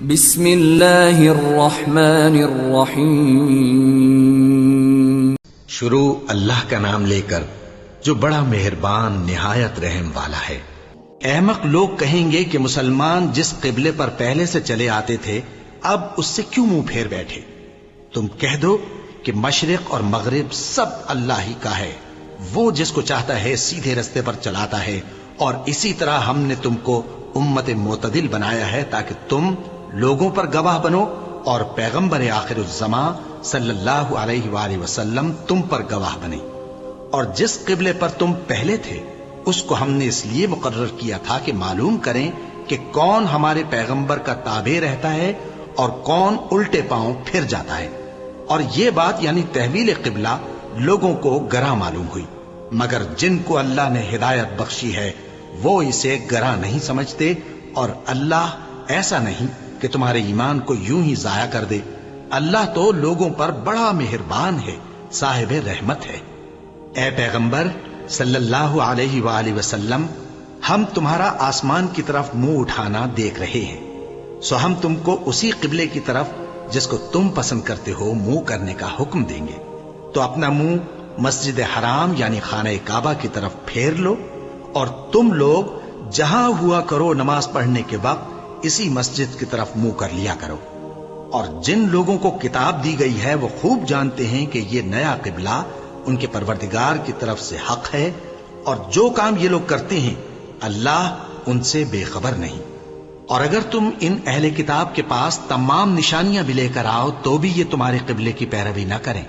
بسم اللہ الرحمن الرحیم شروع اللہ کا نام لے کر جو بڑا مہربان نہایت رحم والا ہے۔ احمق لوگ کہیں گے کہ مسلمان جس قبلے پر پہلے سے چلے آتے تھے اب اس سے کیوں منہ پھیر بیٹھے؟ تم کہہ دو کہ مشرق اور مغرب سب اللہ ہی کا ہے، وہ جس کو چاہتا ہے سیدھے رستے پر چلاتا ہے، اور اسی طرح ہم نے تم کو امت معتدل بنایا ہے تاکہ تم لوگوں پر گواہ بنو اور پیغمبر آخر الزمان صلی اللہ علیہ وآلہ وسلم تم پر گواہ بنے۔ اور جس قبلے پر تم پہلے تھے اس کو ہم نے اس لیے مقرر کیا تھا کہ معلوم کریں کہ کون ہمارے پیغمبر کا تابع رہتا ہے اور کون الٹے پاؤں پھر جاتا ہے۔ اور یہ بات یعنی تحویل قبلہ لوگوں کو گراں معلوم ہوئی، مگر جن کو اللہ نے ہدایت بخشی ہے وہ اسے گراں نہیں سمجھتے، اور اللہ ایسا نہیں کہ تمہارے ایمان کو یوں ہی ضائع کر دے۔ اللہ تو لوگوں پر بڑا مہربان ہے، صاحب رحمت ہے۔ اے پیغمبر صلی اللہ علیہ وآلہ وسلم، ہم تمہارا آسمان کی طرف منہ اٹھانا دیکھ رہے ہیں، سو ہم تم کو اسی قبلے کی طرف جس کو تم پسند کرتے ہو منہ کرنے کا حکم دیں گے۔ تو اپنا منہ مسجد حرام یعنی خانہ کعبہ کی طرف پھیر لو، اور تم لوگ جہاں ہوا کرو نماز پڑھنے کے وقت اسی مسجد کی طرف منہ کر لیا کرو۔ اور جن لوگوں کو کتاب دی گئی ہے وہ خوب جانتے ہیں کہ یہ نیا قبلہ ان کے پروردگار کی طرف سے حق ہے، اور جو کام یہ لوگ کرتے ہیں اللہ ان سے بے خبر نہیں۔ اور اگر تم ان اہل کتاب کے پاس تمام نشانیاں بھی لے کر آؤ تو بھی یہ تمہارے قبلے کی پیروی نہ کریں،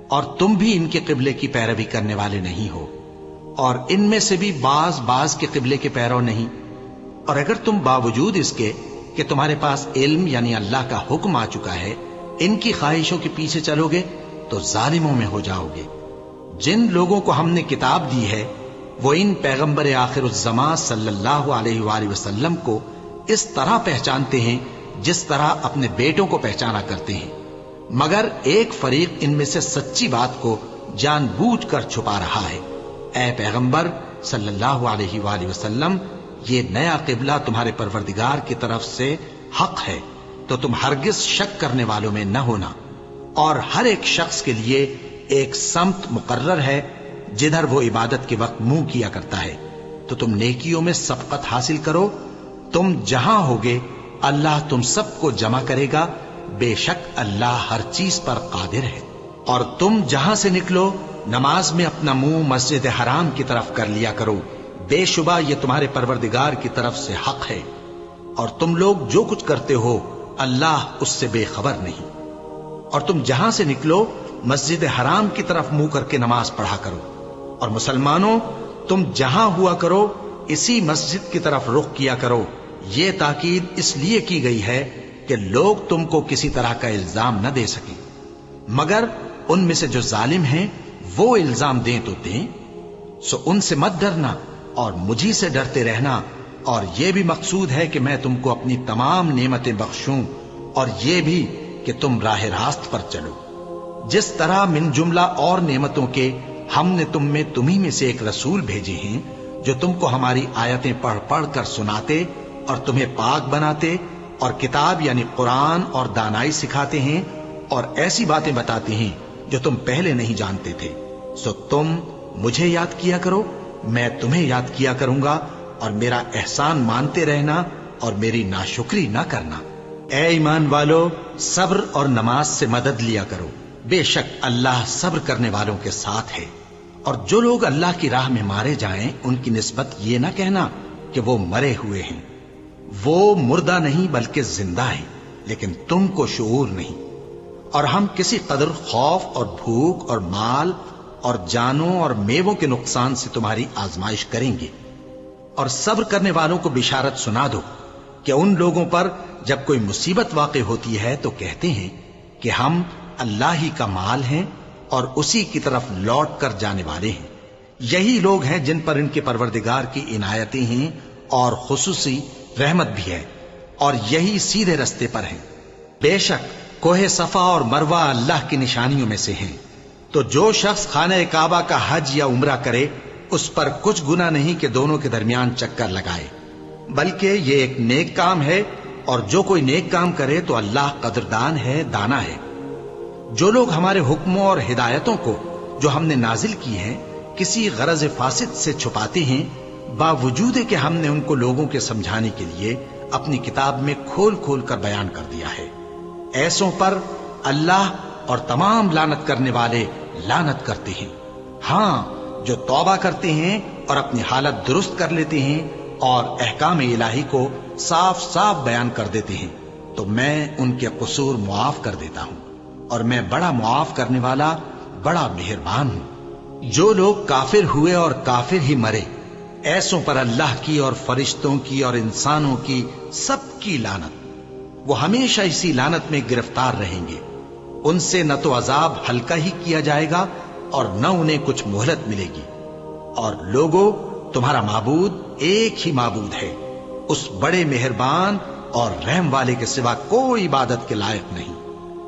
اور تم بھی ان کے قبلے کی پیروی کرنے والے نہیں ہو، اور ان میں سے بھی بعض کے قبلے کے پیرو نہیں۔ اور اگر تم باوجود اس کے کہ تمہارے پاس علم یعنی اللہ کا حکم آ چکا ہے ان کی خواہشوں کے پیچھے چلو گے تو ظالموں میں ہو جاؤ گے۔ جن لوگوں کو ہم نے کتاب دی ہے وہ ان پیغمبر آخر الزمان صلی اللہ علیہ وآلہ وسلم کو اس طرح پہچانتے ہیں جس طرح اپنے بیٹوں کو پہچانا کرتے ہیں، مگر ایک فریق ان میں سے سچی بات کو جان بوجھ کر چھپا رہا ہے۔ اے پیغمبر صلی اللہ علیہ وآلہ وسلم، یہ نیا قبلہ تمہارے پروردگار کی طرف سے حق ہے، تو تم ہرگز شک کرنے والوں میں نہ ہونا۔ اور ہر ایک شخص کے لیے ایک سمت مقرر ہے جدھر وہ عبادت کے وقت منہ کیا کرتا ہے، تو تم نیکیوں میں سبقت حاصل کرو۔ تم جہاں ہوگے اللہ تم سب کو جمع کرے گا، بے شک اللہ ہر چیز پر قادر ہے۔ اور تم جہاں سے نکلو نماز میں اپنا منہ مسجد حرام کی طرف کر لیا کرو، بے شبہ یہ تمہارے پروردگار کی طرف سے حق ہے، اور تم لوگ جو کچھ کرتے ہو اللہ اس سے بے خبر نہیں۔ اور تم جہاں سے نکلو مسجد حرام کی طرف منہ کر کے نماز پڑھا کرو، اور مسلمانوں تم جہاں ہوا کرو اسی مسجد کی طرف رخ کیا کرو۔ یہ تاکید اس لیے کی گئی ہے کہ لوگ تم کو کسی طرح کا الزام نہ دے سکیں، مگر ان میں سے جو ظالم ہیں وہ الزام دیں تو دیں، سو ان سے مت ڈرنا اور مجھی سے ڈرتے رہنا۔ اور یہ بھی مقصود ہے کہ میں تم کو اپنی تمام نعمتیں بخشوں، اور یہ بھی کہ تم راہ راست پر چلو۔ جس طرح من جملہ اور نعمتوں کے ہم نے تمہیں میں سے ایک رسول بھیجے ہیں جو تم کو ہماری آیتیں پڑھ پڑھ کر سناتے اور تمہیں پاک بناتے، اور کتاب یعنی قرآن اور دانائی سکھاتے ہیں، اور ایسی باتیں بتاتے ہیں جو تم پہلے نہیں جانتے تھے۔ سو تم مجھے یاد کیا کرو، میں تمہیں یاد کیا کروں گا، اور میرا احسان مانتے رہنا اور میری ناشکری نہ کرنا۔ اے ایمان والو، صبر اور نماز سے مدد لیا کرو، بے شک اللہ صبر کرنے والوں کے ساتھ ہے۔ اور جو لوگ اللہ کی راہ میں مارے جائیں ان کی نسبت یہ نہ کہنا کہ وہ مرے ہوئے ہیں، وہ مردہ نہیں بلکہ زندہ ہیں، لیکن تم کو شعور نہیں۔ اور ہم کسی قدر خوف اور بھوک اور مال اور جانوں اور میووں کے نقصان سے تمہاری آزمائش کریں گے۔ اور صبر کرنے والوں کو بشارت سنا دو کہ ان لوگوں پر جب کوئی مصیبت واقع ہوتی ہے تو کہتے ہیں کہ ہم اللہ ہی کا مال ہیں اور اسی کی طرف لوٹ کر جانے والے ہیں۔ یہی لوگ ہیں جن پر ان کے پروردگار کی عنایتیں ہیں اور خصوصی رحمت بھی ہے، اور یہی سیدھے رستے پر ہیں۔ بے شک کوہ صفا اور مروہ اللہ کی نشانیوں میں سے ہیں، تو جو شخص خانہ کعبہ کا حج یا عمرہ کرے اس پر کچھ گناہ نہیں کہ دونوں کے درمیان چکر لگائے، بلکہ یہ ایک نیک کام ہے اور جو کوئی نیک کام کرے تو اللہ قدردان ہے، دانا ہے۔ جو لوگ ہمارے حکموں اور ہدایتوں کو جو ہم نے نازل کی ہیں کسی غرض فاسد سے چھپاتے ہیں، باوجود کہ ہم نے ان کو لوگوں کے سمجھانے کے لیے اپنی کتاب میں کھول کھول کر بیان کر دیا ہے، ایسوں پر اللہ اور تمام لعنت کرنے والے لعنت کرتے ہیں۔ ہاں، جو توبہ کرتے ہیں اور اپنی حالت درست کر لیتے ہیں اور احکام الہی کو صاف صاف بیان کر دیتے ہیں تو میں ان کے قصور معاف کر دیتا ہوں، اور میں بڑا معاف کرنے والا، بڑا مہربان ہوں۔ جو لوگ کافر ہوئے اور کافر ہی مرے، ایسوں پر اللہ کی اور فرشتوں کی اور انسانوں کی سب کی لعنت، وہ ہمیشہ اسی لعنت میں گرفتار رہیں گے۔ ان سے نہ تو عذاب ہلکا ہی کیا جائے گا اور نہ انہیں کچھ مہلت ملے گی۔ اور لوگوں، تمہارا معبود ایک ہی معبود ہے، اس بڑے مہربان اور رحم والے کے سوا کوئی عبادت کے لائق نہیں۔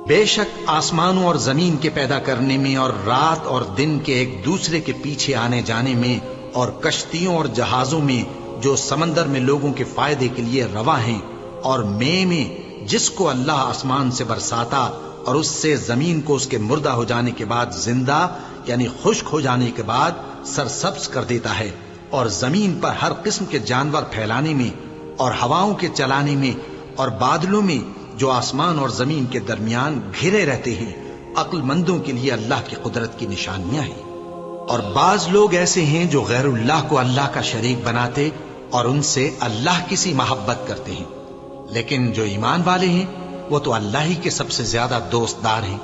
بے شک آسمانوں اور زمین کے پیدا کرنے میں اور رات اور دن کے ایک دوسرے کے پیچھے آنے جانے میں اور کشتیوں اور جہازوں میں جو سمندر میں لوگوں کے فائدے کے لیے رواں ہیں، اور میں جس کو اللہ آسمان سے برساتا اور اس سے زمین کو اس کے مردہ ہو جانے کے بعد زندہ یعنی خشک ہو جانے کے بعد سرسبز کر دیتا ہے، اور زمین پر ہر قسم کے جانور پھیلانے میں اور ہواؤں کے چلانے میں اور بادلوں میں جو آسمان اور زمین کے درمیان گھرے رہتے ہیں، عقل مندوں کے لیے اللہ کی قدرت کی نشانیاں ہیں۔ اور بعض لوگ ایسے ہیں جو غیر اللہ کو اللہ کا شریک بناتے اور ان سے اللہ کی سی محبت کرتے ہیں، لیکن جو ایمان والے ہیں وہ تو اللہ ہی کے سب سے زیادہ دوستدار ہیں۔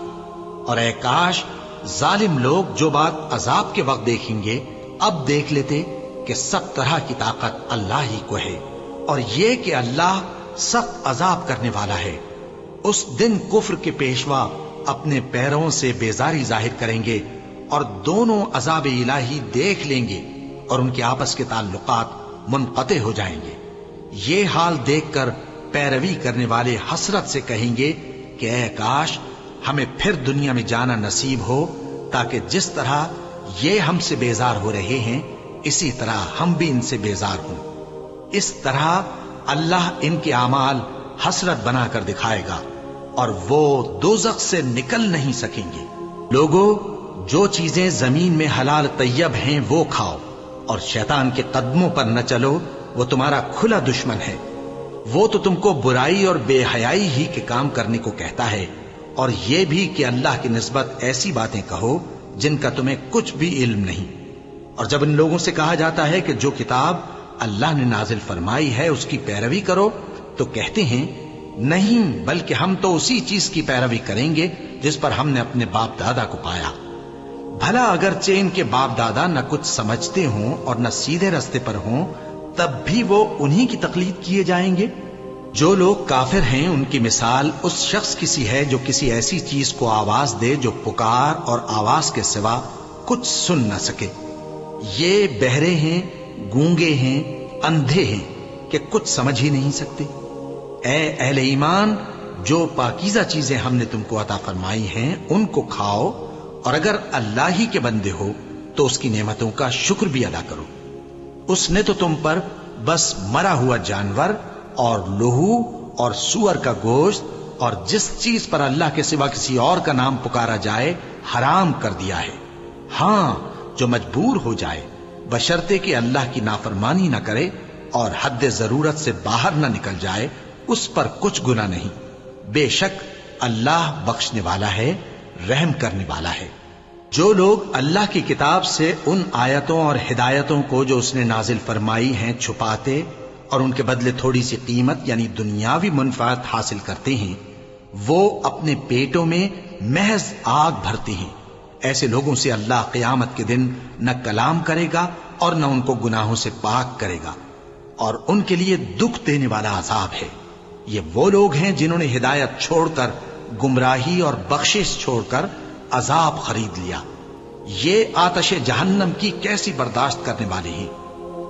اور اے کاش ظالم لوگ جو بات عذاب کے وقت دیکھیں گے اب دیکھ لیتے کہ سب طرح کی طاقت اللہ ہی کو ہے، اور یہ کہ اللہ سخت عذاب کرنے والا ہے۔ اس دن کفر کے پیشوا اپنے پیروں سے بیزاری ظاہر کریں گے اور دونوں عذاب الہی دیکھ لیں گے اور ان کے آپس کے تعلقات منقطع ہو جائیں گے۔ یہ حال دیکھ کر پیروی کرنے والے حسرت سے کہیں گے کہ اے کاش ہمیں پھر دنیا میں جانا نصیب ہو، تاکہ جس طرح یہ ہم سے بیزار ہو رہے ہیں اسی طرح ہم بھی ان سے بیزار ہوں۔ اس طرح اللہ ان کے اعمال حسرت بنا کر دکھائے گا اور وہ دوزخ سے نکل نہیں سکیں گے۔ لوگوں، جو چیزیں زمین میں حلال طیب ہیں وہ کھاؤ، اور شیطان کے قدموں پر نہ چلو، وہ تمہارا کھلا دشمن ہے۔ وہ تو تم کو برائی اور بے حیائی ہی کے کام کرنے کو کہتا ہے، اور یہ بھی کہ اللہ کی نسبت ایسی باتیں کہو جن کا تمہیں کچھ بھی علم نہیں۔ اور جب ان لوگوں سے کہا جاتا ہے کہ جو کتاب اللہ نے نازل فرمائی ہے اس کی پیروی کرو، تو کہتے ہیں نہیں، بلکہ ہم تو اسی چیز کی پیروی کریں گے جس پر ہم نے اپنے باپ دادا کو پایا۔ بھلا اگرچہ ان کے باپ دادا نہ کچھ سمجھتے ہوں اور نہ سیدھے رستے پر ہوں، تب بھی وہ انہی کی تقلید کیے جائیں گے۔ جو لوگ کافر ہیں ان کی مثال اس شخص کی سی ہے جو کسی ایسی چیز کو آواز دے جو پکار اور آواز کے سوا کچھ سن نہ سکے۔ یہ بہرے ہیں، گونگے ہیں، اندھے ہیں کہ کچھ سمجھ ہی نہیں سکتے۔ اے اہل ایمان، جو پاکیزہ چیزیں ہم نے تم کو عطا فرمائی ہیں ان کو کھاؤ، اور اگر اللہ ہی کے بندے ہو تو اس کی نعمتوں کا شکر بھی ادا کرو۔ اس نے تو تم پر بس مرا ہوا جانور اور لہو اور سور کا گوشت اور جس چیز پر اللہ کے سوا کسی اور کا نام پکارا جائے حرام کر دیا ہے۔ ہاں، جو مجبور ہو جائے بشرطے کہ اللہ کی نافرمانی نہ کرے اور حد ضرورت سے باہر نہ نکل جائے، اس پر کچھ گناہ نہیں۔ بے شک اللہ بخشنے والا ہے، رحم کرنے والا ہے۔ جو لوگ اللہ کی کتاب سے ان آیتوں اور ہدایتوں کو جو اس نے نازل فرمائی ہیں چھپاتے اور ان کے بدلے تھوڑی سی قیمت یعنی دنیاوی منفعت حاصل کرتے ہیں، وہ اپنے پیٹوں میں محض آگ بھرتے ہیں۔ ایسے لوگوں سے اللہ قیامت کے دن نہ کلام کرے گا اور نہ ان کو گناہوں سے پاک کرے گا، اور ان کے لیے دکھ دینے والا عذاب ہے۔ یہ وہ لوگ ہیں جنہوں نے ہدایت چھوڑ کر گمراہی اور بخشش چھوڑ کر عذاب خرید لیا۔ یہ آتش جہنم کی کیسی برداشت کرنے والے ہیں۔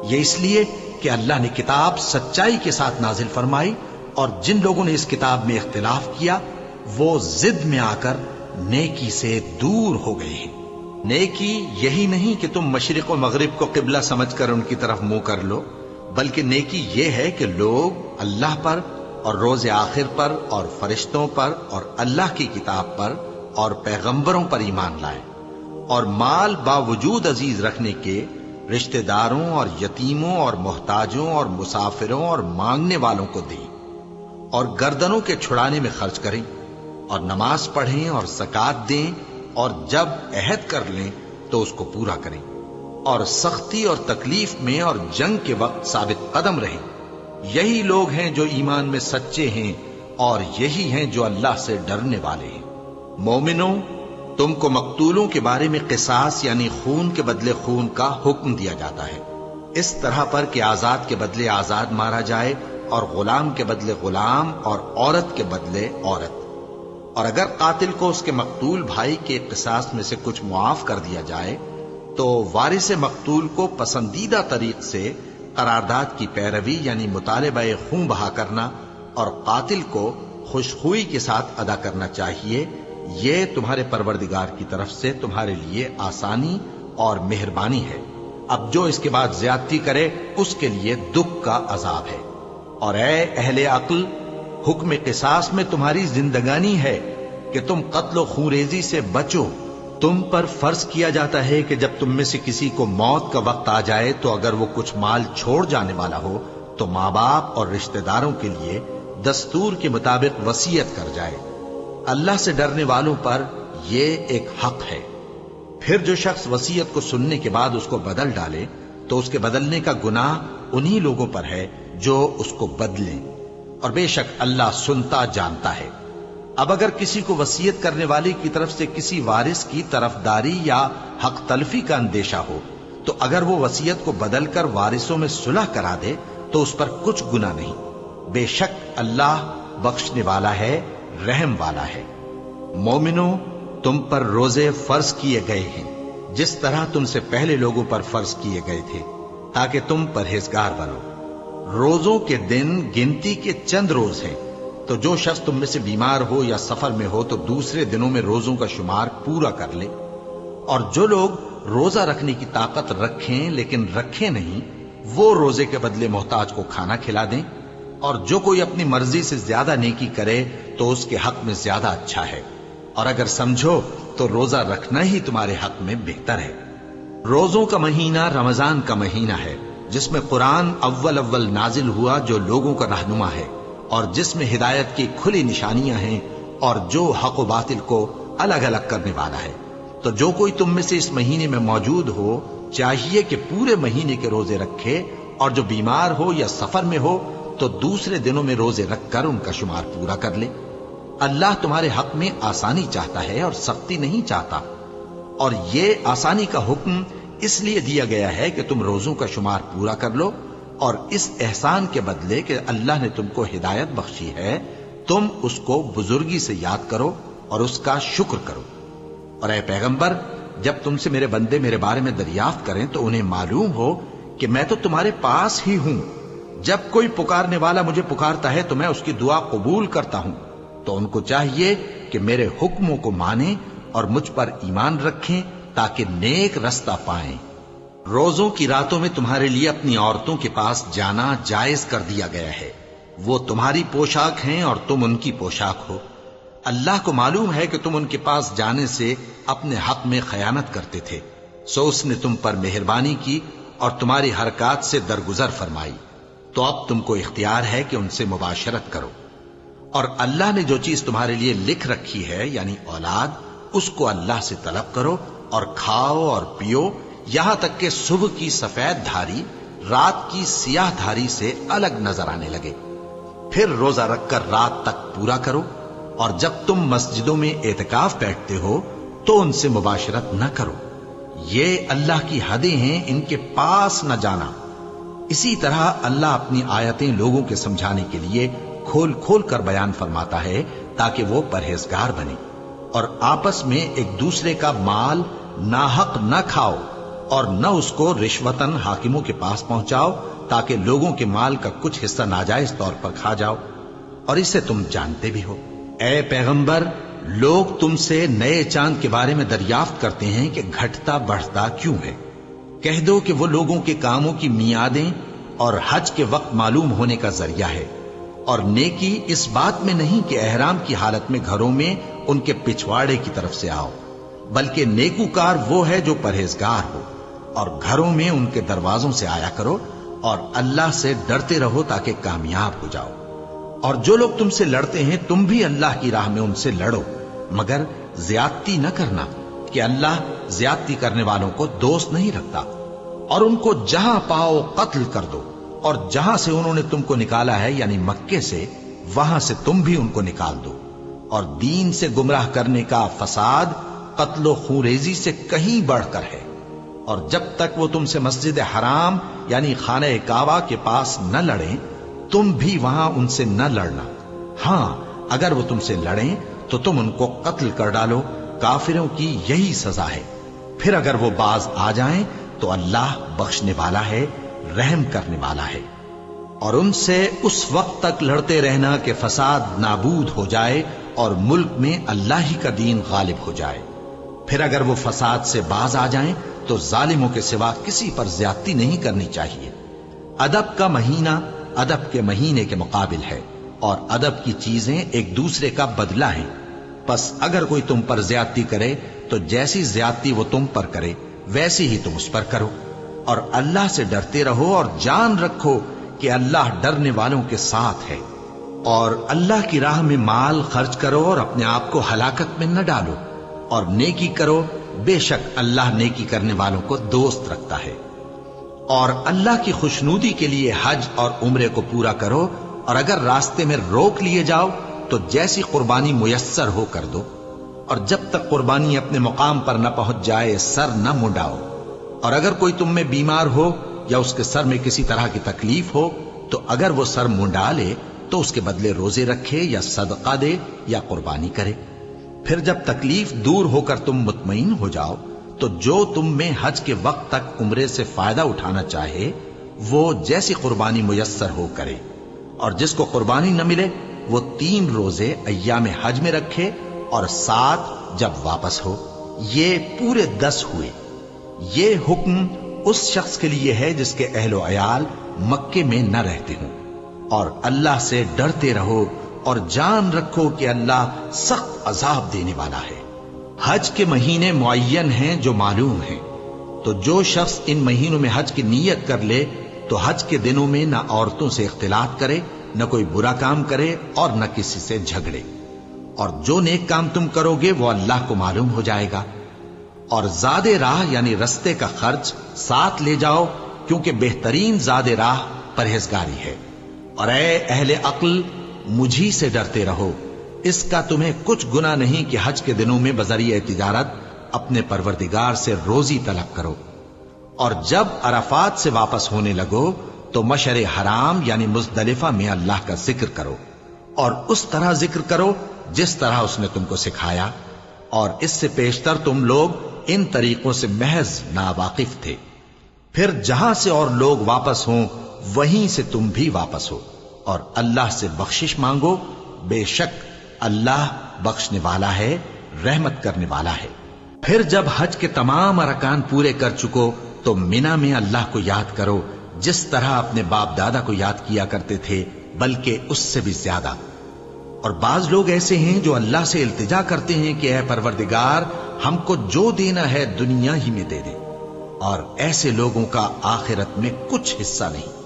یہ اس لیے کہ اللہ نے کتاب سچائی کے ساتھ نازل فرمائی، اور جن لوگوں نے اس کتاب میں اختلاف کیا وہ ضد میں آ کر نیکی سے دور ہو گئے ہیں۔ نیکی یہی نہیں کہ تم مشرق و مغرب کو قبلہ سمجھ کر ان کی طرف منہ کر لو، بلکہ نیکی یہ ہے کہ لوگ اللہ پر اور روز آخر پر اور فرشتوں پر اور اللہ کی کتاب پر اور پیغمبروں پر ایمان لائیں، اور مال باوجود عزیز رکھنے کے رشتہ داروں اور یتیموں اور محتاجوں اور مسافروں اور مانگنے والوں کو دیں، اور گردنوں کے چھڑانے میں خرچ کریں، اور نماز پڑھیں اور زکات دیں، اور جب عہد کر لیں تو اس کو پورا کریں، اور سختی اور تکلیف میں اور جنگ کے وقت ثابت قدم رہیں۔ یہی لوگ ہیں جو ایمان میں سچے ہیں، اور یہی ہیں جو اللہ سے ڈرنے والے ہیں۔ مومنوں، تم کو مقتولوں کے بارے میں قصاص یعنی خون کے بدلے خون کا حکم دیا جاتا ہے، اس طرح پر کہ آزاد کے بدلے آزاد مارا جائے، اور غلام کے بدلے غلام، اور عورت کے بدلے عورت۔ اور اگر قاتل کو اس کے مقتول بھائی کے قصاص میں سے کچھ معاف کر دیا جائے تو وارث مقتول کو پسندیدہ طریق سے قرارداد کی پیروی یعنی مطالبہ خون بہا کرنا اور قاتل کو خوشخوئی کے ساتھ ادا کرنا چاہیے۔ یہ تمہارے پروردگار کی طرف سے تمہارے لیے آسانی اور مہربانی ہے۔ اب جو اس کے بعد زیادتی کرے اس کے لیے دکھ کا عذاب ہے۔ اور اے اہل عقل، حکم قصاص میں تمہاری زندگانی ہے کہ تم قتل و خونریزی سے بچو۔ تم پر فرض کیا جاتا ہے کہ جب تم میں سے کسی کو موت کا وقت آ جائے تو اگر وہ کچھ مال چھوڑ جانے والا ہو تو ماں باپ اور رشتہ داروں کے لیے دستور کے مطابق وصیت کر جائے۔ اللہ سے ڈرنے والوں پر یہ ایک حق ہے۔ پھر جو شخص وصیت کو سننے کے بعد اس کو بدل ڈالے تو اس کے بدلنے کا گناہ انہی لوگوں پر ہے جو اس کو بدلیں، اور بے شک اللہ سنتا جانتا ہے۔ اب اگر کسی کو وصیت کرنے والے کی طرف سے کسی وارث کی طرفداری یا حق تلفی کا اندیشہ ہو تو اگر وہ وصیت کو بدل کر وارثوں میں صلح کرا دے تو اس پر کچھ گناہ نہیں، بے شک اللہ بخشنے والا ہے، رحم والا ہے۔ مومنوں، تم پر روزے فرض کیے گئے ہیں جس طرح تم سے پہلے لوگوں پر فرض کیے گئے تھے تاکہ تم پرہیزگار بنو۔ روزوں کے دن گنتی کے چند روز ہیں، تو جو شخص تم میں سے بیمار ہو یا سفر میں ہو تو دوسرے دنوں میں روزوں کا شمار پورا کر لے۔ اور جو لوگ روزہ رکھنے کی طاقت رکھیں لیکن رکھیں نہیں، وہ روزے کے بدلے محتاج کو کھانا کھلا دیں۔ اور جو کوئی اپنی مرضی سے زیادہ نیکی کرے تو اس کے حق میں زیادہ اچھا ہے، اور اگر سمجھو تو روزہ رکھنا ہی تمہارے حق میں بہتر ہے۔ روزوں کا مہینہ رمضان کا مہینہ ہے جس میں قرآن اول نازل ہوا، جو لوگوں کا رہنما ہے اور جس میں ہدایت کی کھلی نشانیاں ہیں اور جو حق و باطل کو الگ الگ کرنے والا ہے۔ تو جو کوئی تم میں سے اس مہینے میں موجود ہو چاہیے کہ پورے مہینے کے روزے رکھے، اور جو بیمار ہو یا سفر میں ہو تو دوسرے دنوں میں روزے رکھ کر ان کا شمار پورا کر لے۔ اللہ تمہارے حق میں آسانی چاہتا ہے اور سختی نہیں چاہتا، اور یہ آسانی کا حکم اس لیے دیا گیا ہے کہ تم روزوں کا شمار پورا کر لو، اور اس احسان کے بدلے کہ اللہ نے تم کو ہدایت بخشی ہے تم اس کو بزرگی سے یاد کرو اور اس کا شکر کرو۔ اور اے پیغمبر، جب تم سے میرے بندے میرے بارے میں دریافت کریں تو انہیں معلوم ہو کہ میں تو تمہارے پاس ہی ہوں۔ جب کوئی پکارنے والا مجھے پکارتا ہے تو میں اس کی دعا قبول کرتا ہوں۔ تو ان کو چاہیے کہ میرے حکموں کو مانیں اور مجھ پر ایمان رکھیں تاکہ نیک رستہ پائیں۔ روزوں کی راتوں میں تمہارے لیے اپنی عورتوں کے پاس جانا جائز کر دیا گیا ہے، وہ تمہاری پوشاک ہیں اور تم ان کی پوشاک ہو۔ اللہ کو معلوم ہے کہ تم ان کے پاس جانے سے اپنے حق میں خیانت کرتے تھے، سو اس نے تم پر مہربانی کی اور تمہاری حرکات سے درگزر فرمائی، تو اب تم کو اختیار ہے کہ ان سے مباشرت کرو۔ اور اللہ نے جو چیز تمہارے لیے لکھ رکھی ہے یعنی اولاد، اس کو اللہ سے طلب کرو اور کھاؤ اور پیو، یہاں تک کہ صبح کی سفید دھاری رات کی سیاہ دھاری سے الگ نظر آنے لگے۔ پھر روزہ رکھ کر رات تک پورا کرو، اور جب تم مسجدوں میں اعتکاف بیٹھتے ہو تو ان سے مباشرت نہ کرو، یہ اللہ کی حدیں ہیں، ان کے پاس نہ جانا۔ اسی طرح اللہ اپنی آیتیں لوگوں کے سمجھانے کے لیے کھول کھول کر بیان فرماتا ہے تاکہ وہ پرہیزگار بنے۔ اور آپس میں ایک دوسرے کا مال ناحق نہ کھاؤ، اور نہ اس کو رشوتاً حاکموں کے پاس پہنچاؤ تاکہ لوگوں کے مال کا کچھ حصہ ناجائز طور پر کھا جاؤ، اور اسے تم جانتے بھی ہو۔ اے پیغمبر، لوگ تم سے نئے چاند کے بارے میں دریافت کرتے ہیں کہ گھٹتا بڑھتا کیوں ہے۔ کہہ دو کہ وہ لوگوں کے کاموں کی میعادیں اور حج کے وقت معلوم ہونے کا ذریعہ ہے، اور نیکی اس بات میں نہیں کہ احرام کی حالت میں گھروں میں ان کے پچھواڑے کی طرف سے آؤ، بلکہ نیکوکار وہ ہے جو پرہیزگار ہو، اور گھروں میں ان کے دروازوں سے آیا کرو اور اللہ سے ڈرتے رہو تاکہ کامیاب ہو جاؤ۔ اور جو لوگ تم سے لڑتے ہیں تم بھی اللہ کی راہ میں ان سے لڑو، مگر زیادتی نہ کرنا کہ اللہ زیادتی کرنے والوں کو دوست نہیں رکھتا۔ اور ان کو جہاں پاؤ قتل کر دو، اور جہاں سے انہوں نے تم کو نکالا ہے یعنی مکے سے، وہاں سے تم بھی ان کو نکال دو۔ اور دین سے گمراہ کرنے کا فساد قتل و خونریزی سے کہیں بڑھ کر ہے۔ اور جب تک وہ تم سے مسجد حرام یعنی خانہ کعبہ کے پاس نہ لڑیں تم بھی وہاں ان سے نہ لڑنا۔ ہاں اگر وہ تم سے لڑیں تو تم ان کو قتل کر ڈالو، کافروں کی یہی سزا ہے۔ پھر اگر وہ باز آ جائیں تو اللہ بخشنے والا ہے، رحم کرنے والا ہے۔ اور ان سے اس وقت تک لڑتے رہنا کہ فساد نابود ہو جائے اور ملک میں اللہ ہی کا دین غالب ہو جائے۔ پھر اگر وہ فساد سے باز آ جائیں تو ظالموں کے سوا کسی پر زیادتی نہیں کرنی چاہیے۔ ادب کا مہینہ ادب کے مہینے کے مقابل ہے، اور ادب کی چیزیں ایک دوسرے کا بدلہ ہیں۔ پس اگر کوئی تم پر زیادتی کرے تو جیسی زیادتی وہ تم پر کرے ویسی ہی تم اس پر کرو، اور اللہ سے ڈرتے رہو اور جان رکھو کہ اللہ ڈرنے والوں کے ساتھ ہے۔ اور اللہ کی راہ میں مال خرچ کرو اور اپنے آپ کو ہلاکت میں نہ ڈالو، اور نیکی کرو، بے شک اللہ نیکی کرنے والوں کو دوست رکھتا ہے۔ اور اللہ کی خوشنودی کے لیے حج اور عمرے کو پورا کرو، اور اگر راستے میں روک لیے جاؤ تو جیسی قربانی میسر ہو کر دو، اور جب تک قربانی اپنے مقام پر نہ پہنچ جائے سر نہ منڈاؤ۔ اور اگر کوئی تم میں بیمار ہو یا اس کے سر میں کسی طرح کی تکلیف ہو تو اگر وہ سر منڈا لے تو اس کے بدلے روزے رکھے یا صدقہ دے یا قربانی کرے۔ پھر جب تکلیف دور ہو کر تم مطمئن ہو جاؤ تو جو تم میں حج کے وقت تک عمرے سے فائدہ اٹھانا چاہے وہ جیسی قربانی میسر ہو کرے، اور جس کو قربانی نہ ملے وہ 3 روزے ایام حج میں رکھے اور 7 جب واپس ہو، یہ پورے 10 ہوئے۔ یہ حکم اس شخص کے لیے ہے جس کے اہل و عیال مکے میں نہ رہتے ہوں۔ اور اللہ سے ڈرتے رہو اور جان رکھو کہ اللہ سخت عذاب دینے والا ہے۔ حج کے مہینے معین ہیں جو معلوم ہیں، تو جو شخص ان مہینوں میں حج کی نیت کر لے تو حج کے دنوں میں نہ عورتوں سے اختلاط کرے، نہ کوئی برا کام کرے اور نہ کسی سے جھگڑے۔ اور جو نیک کام تم کرو گے وہ اللہ کو معلوم ہو جائے گا۔ اور زاد راہ یعنی رستے کا خرچ ساتھ لے جاؤ، کیونکہ بہترین زاد راہ پرہیزگاری ہے۔ اور اے اہل عقل مجھی سے ڈرتے رہو، اس کا تمہیں کچھ گناہ نہیں کہ حج کے دنوں میں بذریعہ تجارت اپنے پروردگار سے روزی طلب کرو۔ اور جب عرفات سے واپس ہونے لگو تو مشعر حرام یعنی مزدلفہ میں اللہ کا ذکر کرو، اور اس طرح ذکر کرو جس طرح اس نے تم کو سکھایا، اور اس سے پیشتر تم لوگ ان طریقوں سے محض ناواقف تھے۔ پھر جہاں سے اور لوگ واپس ہوں وہیں سے تم بھی واپس ہو، اور اللہ سے بخشش مانگو، بے شک اللہ بخشنے والا ہے، رحمت کرنے والا ہے۔ پھر جب حج کے تمام ارکان پورے کر چکو تو مینا میں اللہ کو یاد کرو جس طرح اپنے باپ دادا کو یاد کیا کرتے تھے، بلکہ اس سے بھی زیادہ۔ اور بعض لوگ ایسے ہیں جو اللہ سے التجا کرتے ہیں کہ اے پروردگار ہم کو جو دینا ہے دنیا ہی میں دے دے، اور ایسے لوگوں کا آخرت میں کچھ حصہ نہیں۔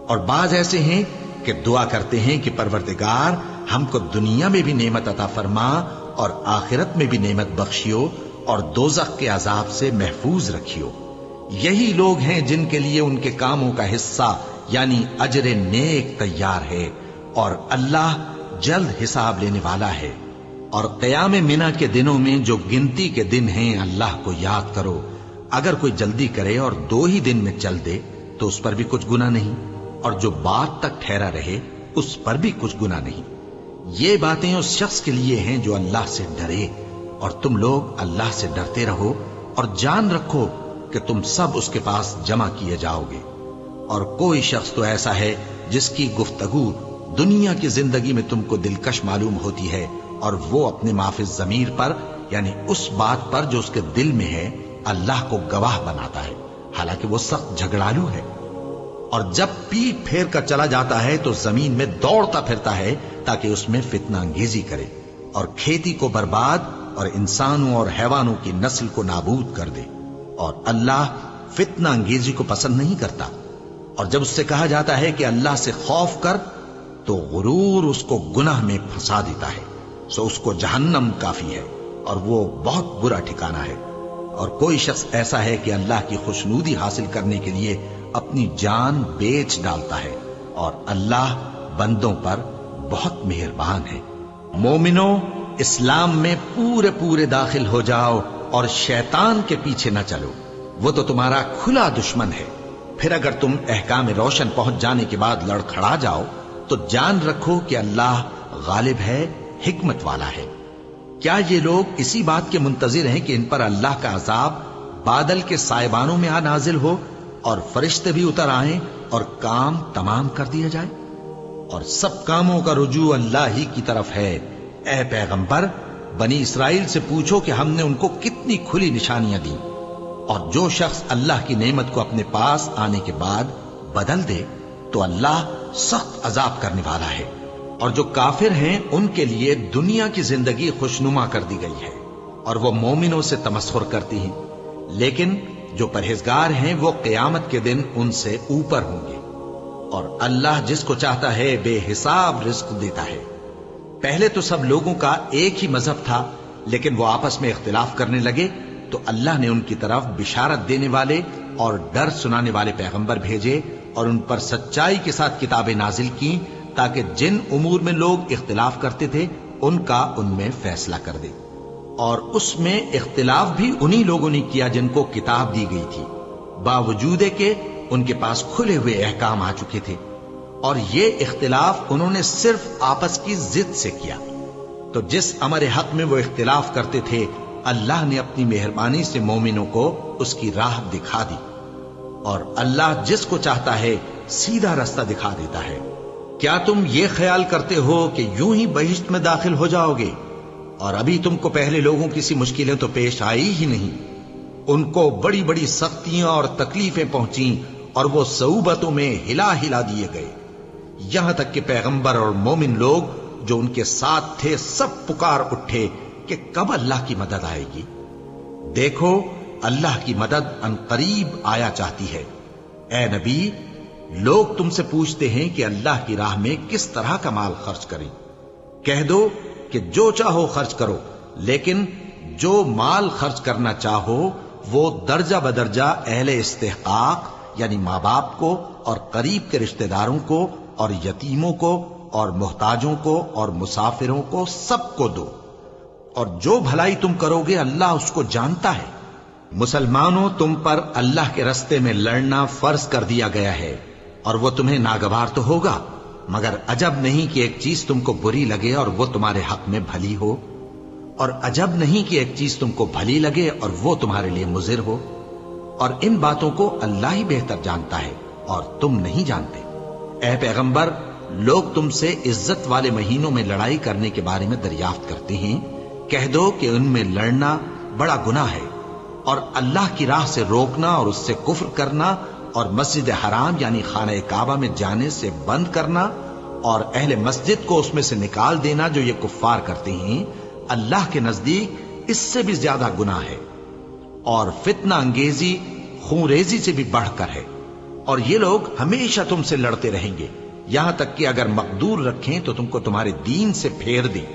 اور بعض ایسے ہیں کہ دعا کرتے ہیں کہ پروردگار ہم کو دنیا میں بھی نعمت عطا فرما اور آخرت میں بھی نعمت بخشیو اور دوزخ کے عذاب سے محفوظ رکھیو۔ یہی لوگ ہیں جن کے لیے ان کے کاموں کا حصہ یعنی اجر نیک تیار ہے، اور اللہ جلد حساب لینے والا ہے۔ اور قیام منا کے دنوں میں جو گنتی کے دن ہیں اللہ کو یاد کرو، اگر کوئی جلدی کرے اور 2 ہی دن میں چل دے تو اس پر بھی کچھ گناہ نہیں، اور جو بعد تک ٹھہرا رہے اس پر بھی کچھ گناہ نہیں۔ یہ باتیں اس شخص کے لیے ہیں جو اللہ سے ڈرے، اور تم لوگ اللہ سے ڈرتے رہو اور جان رکھو کہ تم سب اس کے پاس جمع کیے جاؤ گے۔ اور کوئی شخص تو ایسا ہے جس کی گفتگو دنیا کی زندگی میں تم کو دلکش معلوم ہوتی ہے، اور وہ اپنے معافی ضمیر پر یعنی اس بات پر جو اس کے دل میں ہے اللہ کو گواہ بناتا ہے، حالانکہ وہ سخت جھگڑالو ہے۔ اور جب پیٹ پھیر کر چلا جاتا ہے تو زمین میں دوڑتا پھرتا ہے تاکہ اس میں فتنہ انگیزی کرے اور کھیتی کو برباد اور انسانوں اور حیوانوں کی نسل کو نابود کر دے، اور اللہ فتنہ انگیزی کو پسند نہیں کرتا۔ اور جب اس سے کہا جاتا ہے کہ اللہ سے خوف کر تو غرور اس کو گناہ میں پھنسا دیتا ہے، سو اس کو جہنم کافی ہے اور وہ بہت برا ٹھکانہ ہے۔ اور کوئی شخص ایسا ہے کہ اللہ کی خوشنودی حاصل کرنے کے لیے اپنی جان بیچ ڈالتا ہے، اور اللہ بندوں پر بہت مہربان ہے۔ مومنو، اسلام میں پورے پورے داخل ہو جاؤ اور شیطان کے پیچھے نہ چلو، وہ تو تمہارا کھلا دشمن ہے۔ پھر اگر تم احکام روشن پہنچ جانے کے بعد لڑکھڑا جاؤ تو جان رکھو کہ اللہ غالب ہے، حکمت والا ہے۔ کیا یہ لوگ اسی بات کے منتظر ہیں کہ ان پر اللہ کا عذاب بادل کے سائبانوں میں آ نازل ہو اور فرشتے بھی اتر آئیں اور کام تمام کر دیا جائے؟ اور سب کاموں کا رجوع اللہ ہی کی طرف ہے۔ اے پیغمبر، بنی اسرائیل سے پوچھو کہ ہم نے ان کو کتنی کھلی نشانیاں دیں، اور جو شخص اللہ کی نعمت کو اپنے پاس آنے کے بعد بدل دے تو اللہ سخت عذاب کرنے والا ہے۔ اور جو کافر ہیں ان کے لیے دنیا کی زندگی خوشنما کر دی گئی ہے اور وہ مومنوں سے تمسخر کرتی ہیں، لیکن جو پرہیزگار ہیں وہ قیامت کے دن ان سے اوپر ہوں گے۔ اور اللہ جس کو چاہتا ہے بے حساب رزق دیتا ہے۔ پہلے تو سب لوگوں کا ایک ہی مذہب تھا، لیکن وہ آپس میں اختلاف کرنے لگے تو اللہ نے ان کی طرف بشارت دینے والے اور ڈر سنانے والے پیغمبر بھیجے اور ان پر سچائی کے ساتھ کتابیں نازل کی تاکہ جن امور میں لوگ اختلاف کرتے تھے ان کا ان میں فیصلہ کر دے۔ اور اس میں اختلاف بھی انہی لوگوں نے کیا جن کو کتاب دی گئی تھی، باوجود کہ ان کے پاس کھلے ہوئے احکام آ چکے تھے، اور یہ اختلاف انہوں نے صرف آپس کی ضد سے کیا۔ تو جس امر حق میں وہ اختلاف کرتے تھے اللہ نے اپنی مہربانی سے مومنوں کو اس کی راہ دکھا دی، اور اللہ جس کو چاہتا ہے سیدھا رستہ دکھا دیتا ہے۔ کیا تم یہ خیال کرتے ہو کہ یوں ہی بہشت میں داخل ہو جاؤ گے؟ اور ابھی تم کو پہلے لوگوں کی سی مشکلیں تو پیش آئی ہی نہیں، ان کو بڑی بڑی سختیاں اور تکلیفیں پہنچیں اور وہ صعوبتوں میں ہلا ہلا دیے گئے، یہاں تک کہ پیغمبر اور مومن لوگ جو ان کے ساتھ تھے سب پکار اٹھے کہ کب اللہ کی مدد آئے گی۔ دیکھو اللہ کی مدد عنقریب آیا چاہتی ہے۔ اے نبی، لوگ تم سے پوچھتے ہیں کہ اللہ کی راہ میں کس طرح کا مال خرچ کریں۔ کہہ دو کہ جو چاہو خرچ کرو، لیکن جو مال خرچ کرنا چاہو وہ درجہ بدرجہ اہل استحقاق یعنی ماں باپ کو اور قریب کے رشتہ داروں کو اور یتیموں کو اور محتاجوں کو اور مسافروں کو سب کو دو، اور جو بھلائی تم کرو گے اللہ اس کو جانتا ہے۔ مسلمانوں، تم پر اللہ کے رستے میں لڑنا فرض کر دیا گیا ہے، اور وہ تمہیں ناگوار تو ہوگا، مگر عجب نہیں کہ ایک چیز تم کو بری لگے اور وہ تمہارے حق میں بھلی ہو، اور عجب نہیں کہ ایک چیز تم کو بھلی لگے اور وہ تمہارے لیے مضر ہو، اور ان باتوں کو اللہ ہی بہتر جانتا ہے اور تم نہیں جانتے۔ اے پیغمبر، لوگ تم سے عزت والے مہینوں میں لڑائی کرنے کے بارے میں دریافت کرتے ہیں، کہہ دو کہ ان میں لڑنا بڑا گناہ ہے، اور اللہ کی راہ سے روکنا اور اس سے کفر کرنا اور مسجد حرام یعنی خانہ کعبہ میں جانے سے بند کرنا اور اہل مسجد کو اس میں سے نکال دینا جو یہ کفار کرتے ہیں، اللہ کے نزدیک اس سے بھی زیادہ گناہ ہے، اور فتنہ انگیزی خونریزی سے بھی بڑھ کر ہے۔ اور یہ لوگ ہمیشہ تم سے لڑتے رہیں گے، یہاں تک کہ اگر مقدور رکھیں تو تم کو تمہارے دین سے پھیر دیں،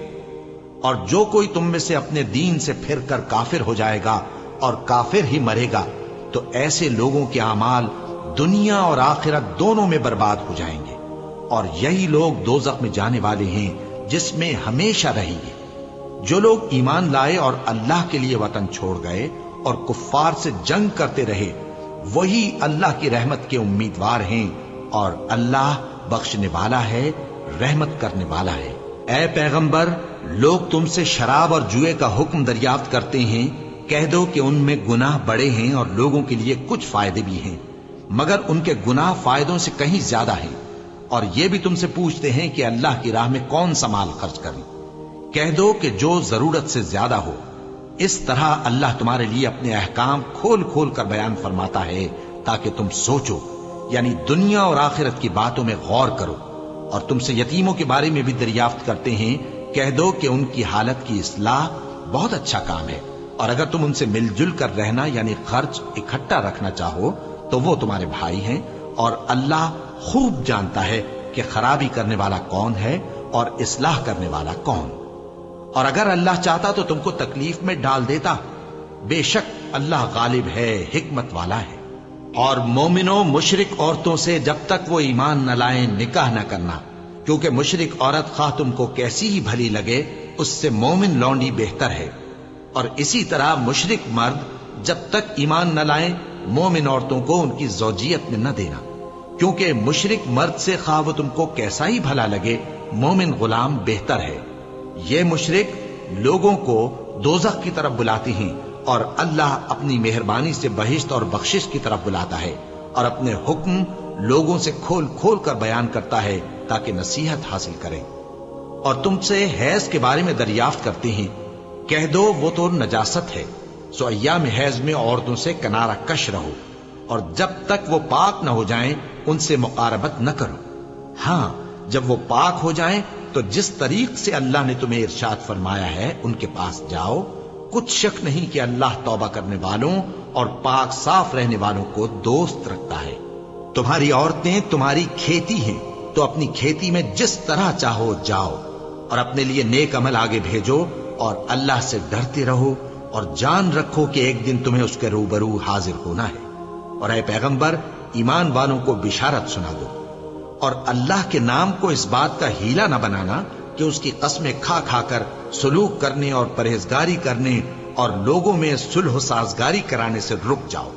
اور جو کوئی تم میں سے اپنے دین سے پھر کر کافر ہو جائے گا اور کافر ہی مرے گا تو ایسے لوگوں کے اعمال دنیا اور آخرت دونوں میں برباد ہو جائیں گے، اور یہی لوگ دوزخ میں جانے والے ہیں جس میں ہمیشہ رہیں گے۔ جو لوگ ایمان لائے اور اللہ کے لیے وطن چھوڑ گئے اور کفار سے جنگ کرتے رہے وہی اللہ کی رحمت کے امیدوار ہیں، اور اللہ بخشنے والا ہے، رحمت کرنے والا ہے۔ اے پیغمبر، لوگ تم سے شراب اور جوئے کا حکم دریافت کرتے ہیں، کہہ دو کہ ان میں گناہ بڑے ہیں اور لوگوں کے لیے کچھ فائدے بھی ہیں، مگر ان کے گناہ فائدوں سے کہیں زیادہ ہیں۔ اور یہ بھی تم سے پوچھتے ہیں کہ اللہ کی راہ میں کون سا مال خرچ کریں، کہہ دو کہ جو ضرورت سے زیادہ ہو۔ اس طرح اللہ تمہارے لیے اپنے احکام کھول کھول کر بیان فرماتا ہے تاکہ تم سوچو، یعنی دنیا اور آخرت کی باتوں میں غور کرو، اور تم سے یتیموں کے بارے میں بھی دریافت کرتے ہیں، کہہ دو کہ ان کی حالت کی اصلاح بہت اچھا کام ہے، اور اگر تم ان سے مل جل کر رہنا یعنی خرچ اکٹھا رکھنا چاہو تو وہ تمہارے بھائی ہیں، اور اللہ خوب جانتا ہے کہ خرابی کرنے والا کون ہے اور اصلاح کرنے والا کون۔ اور اگر اللہ چاہتا تو تم کو تکلیف میں ڈال دیتا، بے شک اللہ غالب ہے، حکمت والا ہے۔ اور مومنوں، مشرک عورتوں سے جب تک وہ ایمان نہ لائیں نکاح نہ کرنا، کیونکہ مشرک عورت خواہ تم کو کیسی ہی بھلی لگے اس سے مومن لونڈی بہتر ہے۔ اور اسی طرح مشرک مرد جب تک ایمان نہ لائیں مومن عورتوں کو ان کی زوجیت میں نہ دینا، کیونکہ مشرک مرد سے خواہ وہ تم کو کیسا ہی بھلا لگے مومن غلام بہتر ہے۔ یہ مشرک لوگوں کو دوزخ کی طرف بلاتی ہیں، اور اللہ اپنی مہربانی سے بہشت اور بخشش کی طرف بلاتا ہے، اور اپنے حکم لوگوں سے کھول کھول کر بیان کرتا ہے تاکہ نصیحت حاصل کریں۔ اور تم سے حیض کے بارے میں دریافت کرتے ہیں، کہہ دو وہ تو نجاست ہے، سو ایام حیض میں عورتوں سے کنارہ کش رہو، اور جب تک وہ پاک نہ ہو جائیں ان سے مقاربت نہ کرو۔ ہاں، جب وہ پاک ہو جائیں تو جس طریق سے اللہ نے تمہیں ارشاد فرمایا ہے ان کے پاس جاؤ، کچھ شک نہیں کہ اللہ توبہ کرنے والوں اور پاک صاف رہنے والوں کو دوست رکھتا ہے۔ تمہاری عورتیں تمہاری کھیتی ہیں، تو اپنی کھیتی میں جس طرح چاہو جاؤ، اور اپنے لیے نیک عمل آگے بھیجو، اور اللہ سے ڈرتے رہو، اور جان رکھو کہ ایک دن تمہیں اس کے روبرو حاضر ہونا ہے۔ اور اے پیغمبر، ایمان والوں کو بشارت سنا دو، اور اللہ کے نام کو اس بات کا ہیلا نہ بنانا کہ اس کی قسمیں کھا کھا کر سلوک کرنے اور پرہیزگاری کرنے اور لوگوں میں صلح و سازگاری کرانے سے رک جاؤ،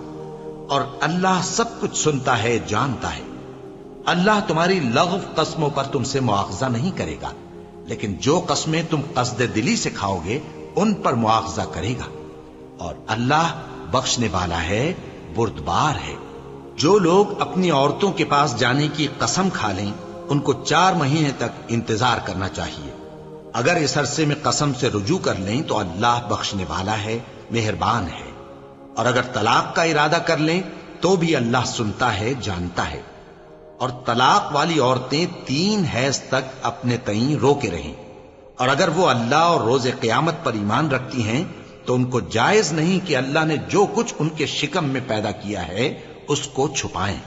اور اللہ سب کچھ سنتا ہے، جانتا ہے۔ اللہ تمہاری لغو قسموں پر تم سے مواخذہ نہیں کرے گا، لیکن جو قسمیں تم قصد دلی سے کھاؤ گے ان پر مواخذہ کرے گا، اور اللہ بخشنے والا ہے، بردبار ہے۔ جو لوگ اپنی عورتوں کے پاس جانے کی قسم کھا لیں ان کو 4 مہینے تک انتظار کرنا چاہیے۔ اگر اس عرصے میں قسم سے رجوع کر لیں تو اللہ بخشنے والا ہے، مہربان ہے۔ اور اگر طلاق کا ارادہ کر لیں تو بھی اللہ سنتا ہے، جانتا ہے۔ اور طلاق والی عورتیں 3 حیض تک اپنے تئیں روکے رہیں، اور اگر وہ اللہ اور روز قیامت پر ایمان رکھتی ہیں تو ان کو جائز نہیں کہ اللہ نے جو کچھ ان کے شکم میں پیدا کیا ہے اس کو چھپائیں۔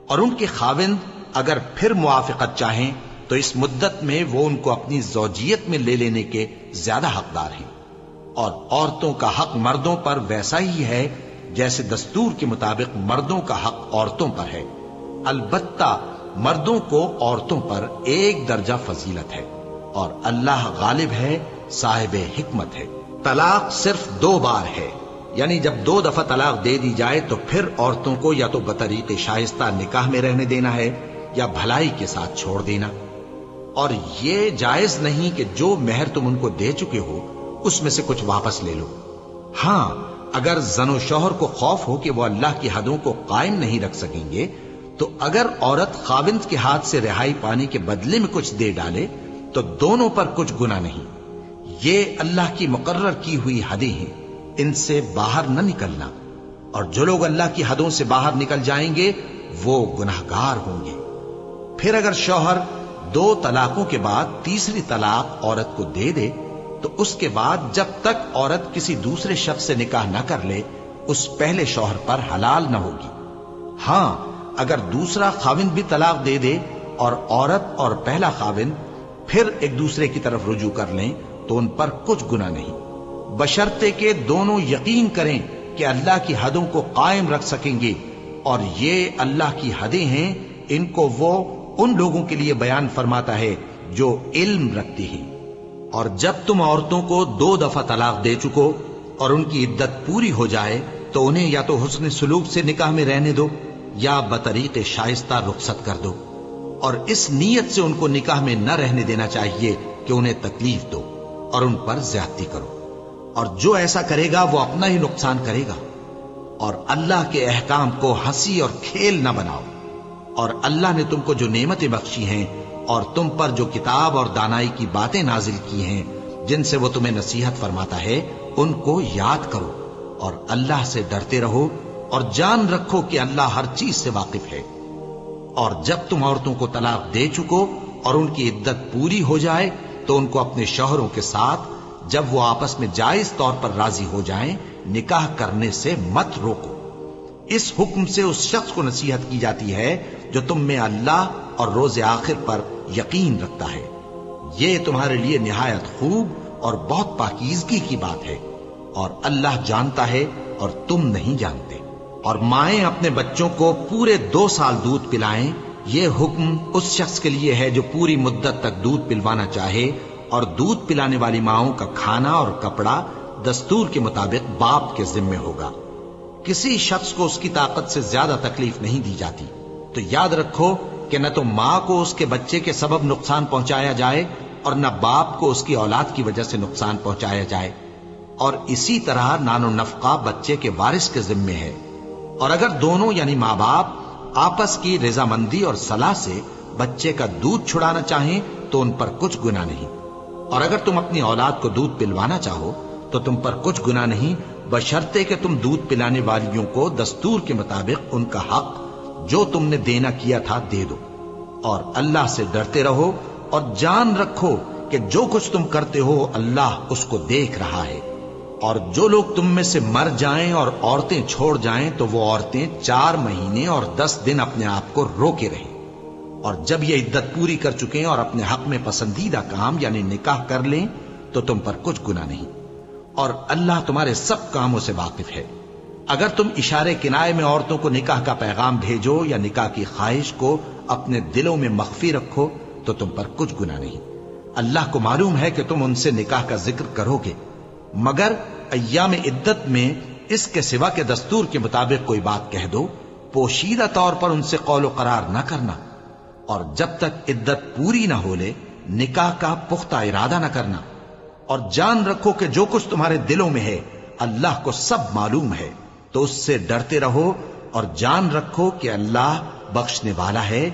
اور ان کے خاوند اگر پھر موافقت چاہیں تو اس مدت میں وہ ان کو اپنی زوجیت میں لے لینے کے زیادہ حقدار ہیں، اور عورتوں کا حق مردوں پر ویسا ہی ہے جیسے دستور کے مطابق مردوں کا حق عورتوں پر ہے، البتہ مردوں کو عورتوں پر 1 درجہ فضیلت ہے، اور اللہ غالب ہے، صاحب حکمت ہے۔ طلاق صرف 2 بار ہے، یعنی جب 2 دفعہ طلاق دے دی جائے تو پھر عورتوں کو یا تو بطریق شائستہ نکاح میں رہنے دینا ہے یا بھلائی کے ساتھ چھوڑ دینا۔ اور یہ جائز نہیں کہ جو مہر تم ان کو دے چکے ہو اس میں سے کچھ واپس لے لو۔ ہاں، اگر زن و شوہر کو خوف ہو کہ وہ اللہ کی حدوں کو قائم نہیں رکھ سکیں گے تو اگر عورت خاوند کے ہاتھ سے رہائی پانے کے بدلے میں کچھ دے ڈالے تو دونوں پر کچھ گناہ نہیں۔ یہ اللہ کی مقرر کی ہوئی حدیں ہیں، ان سے باہر نہ نکلنا، اور جو لوگ اللہ کی حدوں سے باہر نکل جائیں گے وہ گناہگار ہوں گے۔ پھر اگر شوہر 2 طلاقوں کے بعد تیسری طلاق عورت کو دے دے تو اس کے بعد جب تک عورت کسی دوسرے شخص سے نکاح نہ کر لے اس پہلے شوہر پر حلال نہ ہوگی۔ ہاں، اگر دوسرا خاوند بھی طلاق دے دے اور عورت اور پہلا خاوند پھر ایک دوسرے کی طرف رجوع کر لیں تو ان پر کچھ گناہ نہیں، بشرطے کہ دونوں یقین کریں کہ اللہ کی حدوں کو قائم رکھ سکیں گے، اور یہ اللہ کی حدیں ہیں، ان کو وہ ان لوگوں کے لیے بیان فرماتا ہے جو علم رکھتے ہیں۔ اور جب تم عورتوں کو 2 دفعہ طلاق دے چکو اور ان کی عدت پوری ہو جائے تو انہیں یا تو حسن سلوک سے نکاح میں رہنے دو یا بطریق شائستہ رخصت کر دو، اور اس نیت سے ان کو نکاح میں نہ رہنے دینا چاہیے کہ انہیں تکلیف دو اور ان پر زیادتی کرو، اور جو ایسا کرے گا وہ اپنا ہی نقصان کرے گا۔ اور اللہ کے احکام کو ہنسی اور کھیل نہ بناؤ، اور اللہ نے تم کو جو نعمتیں بخشی ہیں اور تم پر جو کتاب اور دانائی کی باتیں نازل کی ہیں جن سے وہ تمہیں نصیحت فرماتا ہے ان کو یاد کرو، اور اللہ سے ڈرتے رہو، اور جان رکھو کہ اللہ ہر چیز سے واقف ہے، اور جب تم عورتوں کو طلاق دے چکو اور ان کی عدت پوری ہو جائے تو ان کو اپنے شوہروں کے ساتھ جب وہ آپس میں جائز طور پر راضی ہو جائیں نکاح کرنے سے مت روکو۔ اس حکم سے اس شخص کو نصیحت کی جاتی ہے جو تم میں اللہ اور روز آخر پر یقین رکھتا ہے۔ یہ تمہارے لیے نہایت خوب اور بہت پاکیزگی کی بات ہے، اور اللہ جانتا ہے اور تم نہیں جانتے۔ اور مائیں اپنے بچوں کو پورے 2 سال دودھ پلائیں، یہ حکم اس شخص کے لیے ہے جو پوری مدت تک دودھ پلوانا چاہے، اور دودھ پلانے والی ماؤں کا کھانا اور کپڑا دستور کے مطابق باپ کے ذمے ہوگا۔ کسی شخص کو اس کی طاقت سے زیادہ تکلیف نہیں دی جاتی، تو یاد رکھو کہ نہ تو ماں کو اس کے بچے کے سبب نقصان پہنچایا جائے اور نہ باپ کو اس کی اولاد کی وجہ سے نقصان پہنچایا جائے، اور اسی طرح نان و نفقہ بچے کے وارث کے ذمے ہے۔ اور اگر دونوں یعنی ماں باپ آپس کی رضامندی اور صلاح سے بچے کا دودھ چھڑانا چاہیں تو ان پر کچھ گناہ نہیں، اور اگر تم اپنی اولاد کو دودھ پلوانا چاہو تو تم پر کچھ گناہ نہیں، بشرطے کہ تم دودھ پلانے والیوں کو دستور کے مطابق ان کا حق جو تم نے دینا کیا تھا دے دو۔ اور اللہ سے ڈرتے رہو اور جان رکھو کہ جو کچھ تم کرتے ہو اللہ اس کو دیکھ رہا ہے۔ اور جو لوگ تم میں سے مر جائیں اور عورتیں چھوڑ جائیں تو وہ عورتیں 4 مہینے اور 10 دن اپنے آپ کو روکے رہیں، اور جب یہ عدت پوری کر چکیں اور اپنے حق میں پسندیدہ کام یعنی نکاح کر لیں تو تم پر کچھ گناہ نہیں، اور اللہ تمہارے سب کاموں سے واقف ہے۔ اگر تم اشارے کنائے میں عورتوں کو نکاح کا پیغام بھیجو یا نکاح کی خواہش کو اپنے دلوں میں مخفی رکھو تو تم پر کچھ گناہ نہیں۔ اللہ کو معلوم ہے کہ تم ان سے نکاح کا ذکر کرو گے، مگر ایام عدت میں اس کے سوا کے دستور کے مطابق کوئی بات کہہ دو، پوشیدہ طور پر ان سے قول و قرار نہ کرنا، اور جب تک عدت پوری نہ ہو لے نکاح کا پختہ ارادہ نہ کرنا، اور جان رکھو کہ جو کچھ تمہارے دلوں میں ہے اللہ کو سب معلوم ہے، تو اس سے ڈرتے رہو اور جان رکھو کہ اللہ بخشنے والا ہے،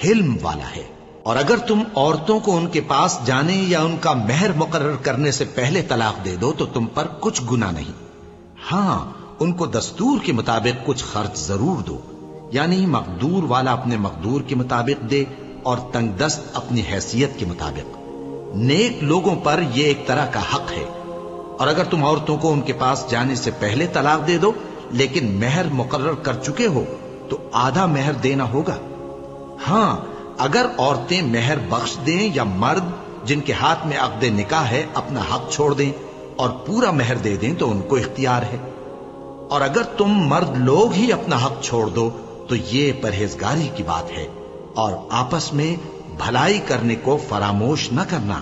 حلم والا ہے۔ اور اگر تم عورتوں کو ان کے پاس جانے یا ان کا مہر مقرر کرنے سے پہلے طلاق دے دو تو تم پر کچھ گناہ نہیں، ہاں ان کو دستور کے مطابق کچھ خرچ ضرور دو، یعنی مقدور والا اپنے مقدور کے مطابق دے اور تنگ دست اپنی حیثیت کے مطابق۔ نیک لوگوں پر یہ ایک طرح کا حق ہے۔ اور اگر تم عورتوں کو ان کے پاس جانے سے پہلے طلاق دے دو لیکن مہر مقرر کر چکے ہو تو آدھا مہر دینا ہوگا۔ ہاں اگر عورتیں مہر بخش دیں یا مرد جن کے ہاتھ میں عقد نکاح ہے اپنا حق چھوڑ دیں اور پورا مہر دے دیں تو ان کو اختیار ہے۔ اور اگر تم مرد لوگ ہی اپنا حق چھوڑ دو تو یہ پرہیزگاری کی بات ہے، اور آپس میں بھلائی کرنے کو فراموش نہ کرنا۔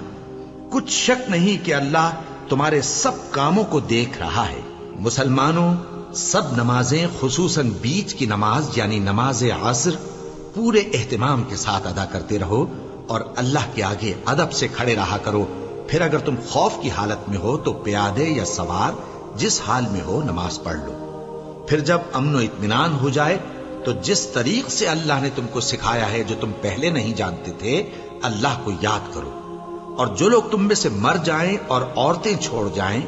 کچھ شک نہیں کہ اللہ تمہارے سب کاموں کو دیکھ رہا ہے۔ مسلمانوں، سب نمازیں خصوصاً بیچ کی نماز یعنی نماز عصر پورے اہتمام کے ساتھ ادا کرتے رہو اور اللہ کے آگے ادب سے کھڑے رہا کرو۔ پھر اگر تم خوف کی حالت میں ہو تو پیادے یا سوار جس حال میں ہو نماز پڑھ لو۔ پھر جب امن و اطمینان ہو جائے تو جس طریق سے اللہ نے تم کو سکھایا ہے جو تم پہلے نہیں جانتے تھے اللہ کو یاد کرو۔ اور جو لوگ تم میں سے مر جائیں اور عورتیں چھوڑ جائیں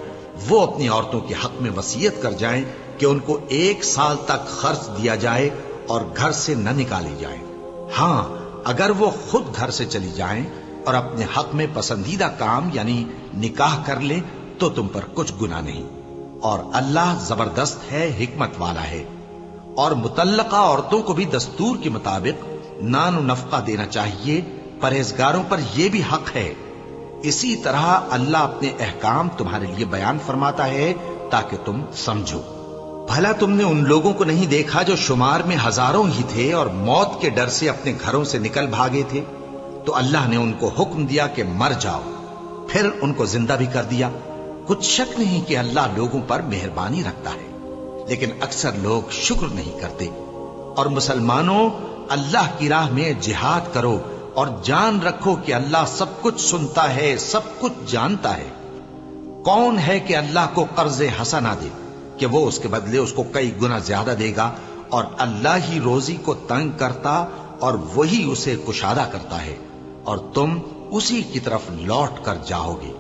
وہ اپنی عورتوں کے حق میں وصیت کر جائیں کہ ان کو 1 سال تک خرچ دیا جائے اور گھر سے نہ نکالی جائیں۔ ہاں اگر وہ خود گھر سے چلی جائیں اور اپنے حق میں پسندیدہ کام یعنی نکاح کر لیں تو تم پر کچھ گناہ نہیں، اور اللہ زبردست ہے، حکمت والا ہے۔ اور مطلقہ عورتوں کو بھی دستور کے مطابق نان و نفقہ دینا چاہیے، پرہیزگاروں پر یہ بھی حق ہے۔ اسی طرح اللہ اپنے احکام تمہارے لیے بیان فرماتا ہے تاکہ تم سمجھو۔ بھلا تم نے ان لوگوں کو نہیں دیکھا جو شمار میں ہزاروں ہی تھے اور موت کے ڈر سے اپنے گھروں سے نکل بھاگے تھے؟ تو اللہ نے ان کو حکم دیا کہ مر جاؤ، پھر ان کو زندہ بھی کر دیا۔ کچھ شک نہیں کہ اللہ لوگوں پر مہربانی رکھتا ہے، لیکن اکثر لوگ شکر نہیں کرتے۔ اور مسلمانوں، اللہ کی راہ میں جہاد کرو اور جان رکھو کہ اللہ سب کچھ سنتا ہے، سب کچھ جانتا ہے۔ کون ہے کہ اللہ کو قرض حسنہ دے کہ وہ اس کے بدلے اس کو کئی گنا زیادہ دے گا؟ اور اللہ ہی روزی کو تنگ کرتا اور وہی اسے کشادہ کرتا ہے، اور تم اسی کی طرف لوٹ کر جاؤ گے۔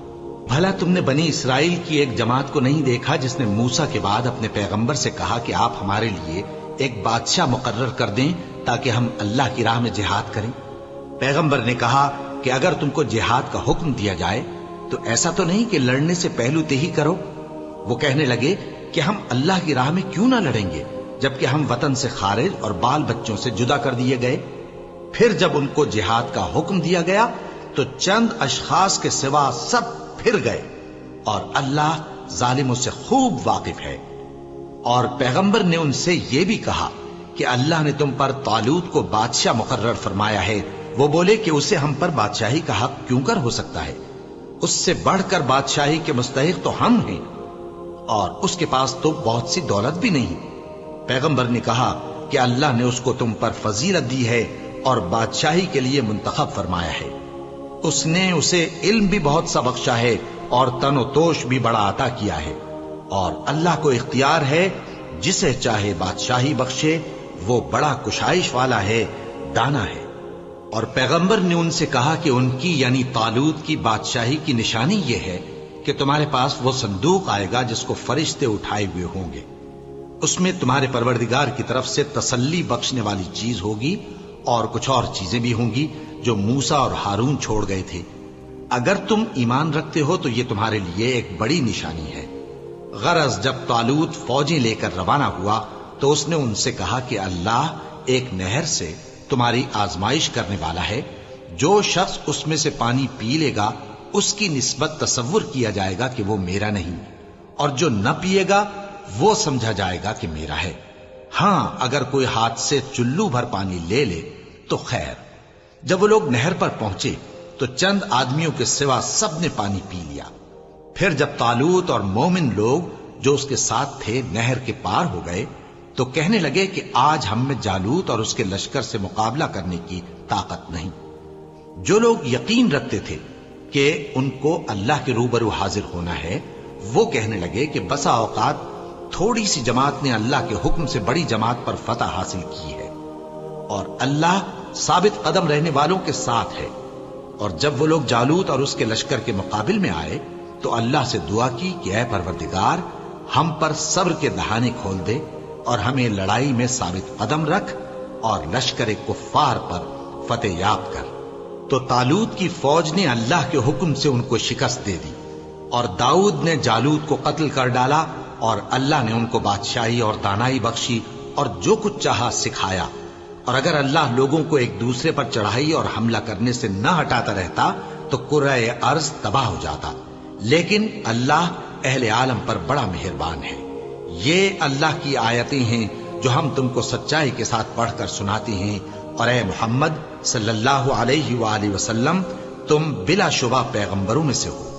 بھلا تم نے بنی اسرائیل کی ایک جماعت کو نہیں دیکھا جس نے موسیٰ کے بعد اپنے پیغمبر سے کہا کہ آپ ہمارے لیے ایک بادشاہ مقرر کر دیں تاکہ ہم اللہ کی راہ میں جہاد کریں؟ پیغمبر نے کہا کہ اگر تم کو جہاد کا حکم دیا جائے تو ایسا تو نہیں کہ لڑنے سے پہلو تہی کرو۔ وہ کہنے لگے کہ ہم اللہ کی راہ میں کیوں نہ لڑیں گے جبکہ ہم وطن سے خارج اور بال بچوں سے جدا کر دیے گئے۔ پھر جب ان کو جہاد کا حکم دیا گیا تو چند اشخاص کے سوا سب پھر گئے، اور اللہ ظالموں سے خوب واقف ہے۔ اور پیغمبر نے ان سے یہ بھی کہا کہ اللہ نے تم پر طالوت کو بادشاہ مقرر فرمایا ہے۔ وہ بولے کہ اسے ہم پر بادشاہی کا حق کیوں کر ہو سکتا ہے؟ اس سے بڑھ کر بادشاہی کے مستحق تو ہم ہیں، اور اس کے پاس تو بہت سی دولت بھی نہیں۔ پیغمبر نے کہا کہ اللہ نے اس کو تم پر فضیلت دی ہے اور بادشاہی کے لیے منتخب فرمایا ہے۔ اس نے اسے علم بھی بہت سا بخشا ہے اور تن و توش بھی بڑا عطا کیا ہے، اور اللہ کو اختیار ہے جسے چاہے بادشاہی بخشے، وہ بڑا کشائش والا ہے، دانا ہے۔ اور پیغمبر نے ان سے کہا کہ ان کی یعنی طالوت کی بادشاہی کی نشانی یہ ہے کہ تمہارے پاس وہ صندوق آئے گا جس کو فرشتے اٹھائے ہوئے ہوں گے۔ اس میں تمہارے پروردگار کی طرف سے تسلی بخشنے والی چیز ہوگی، اور کچھ اور چیزیں بھی ہوں گی جو موسیٰ اور ہارون چھوڑ گئے تھے۔ اگر تم ایمان رکھتے ہو تو یہ تمہارے لیے ایک بڑی نشانی ہے۔ غرض جب طالوت فوجیں لے کر روانہ ہوا تو اس نے ان سے کہا کہ اللہ ایک نہر سے تمہاری آزمائش کرنے والا ہے، جو شخص اس میں سے پانی پی لے گا اس کی نسبت تصور کیا جائے گا کہ وہ میرا نہیں، اور جو نہ پیے گا وہ سمجھا جائے گا کہ میرا ہے۔ ہاں اگر کوئی ہاتھ سے چلو بھر پانی لے لے تو خیر۔ جب وہ لوگ نہر پر پہنچے تو چند آدمیوں کے سوا سب نے پانی پی لیا۔ پھر جب طالوت اور مومن لوگ جو اس کے ساتھ تھے نہر کے پار ہو گئے تو کہنے لگے کہ آج ہم میں جالوت اور اس کے لشکر سے مقابلہ کرنے کی طاقت نہیں۔ جو لوگ یقین رکھتے تھے کہ ان کو اللہ کے روبرو حاضر ہونا ہے، وہ کہنے لگے کہ بسا اوقات تھوڑی سی جماعت نے اللہ کے حکم سے بڑی جماعت پر فتح حاصل کی ہے، اور اللہ ثابت قدم رہنے والوں کے ساتھ ہے۔ اور جب وہ لوگ جالوت اور اس کے لشکر کے مقابل میں آئے تو اللہ سے دعا کی کہ اے پروردگار، ہم پر صبر کے دہانے کھول دے اور ہمیں لڑائی میں ثابت قدم رکھ اور لشکر کفار پر فتح یاب کر۔ تو طالوت کی فوج نے اللہ کے حکم سے ان کو شکست دے دی، اور داؤد نے جالوت کو قتل کر ڈالا، اور اللہ نے ان کو بادشاہی اور دانائی بخشی اور جو کچھ چاہا سکھایا۔ اور اگر اللہ لوگوں کو ایک دوسرے پر چڑھائی اور حملہ کرنے سے نہ ہٹاتا رہتا تو کرۂ ارض تباہ ہو جاتا، لیکن اللہ اہل عالم پر بڑا مہربان ہے۔ یہ اللہ کی آیتیں ہیں جو ہم تم کو سچائی کے ساتھ پڑھ کر سناتے ہیں، اور اے محمد صلی اللہ علیہ وآلہ وسلم، تم بلا شبہ پیغمبروں میں سے ہو۔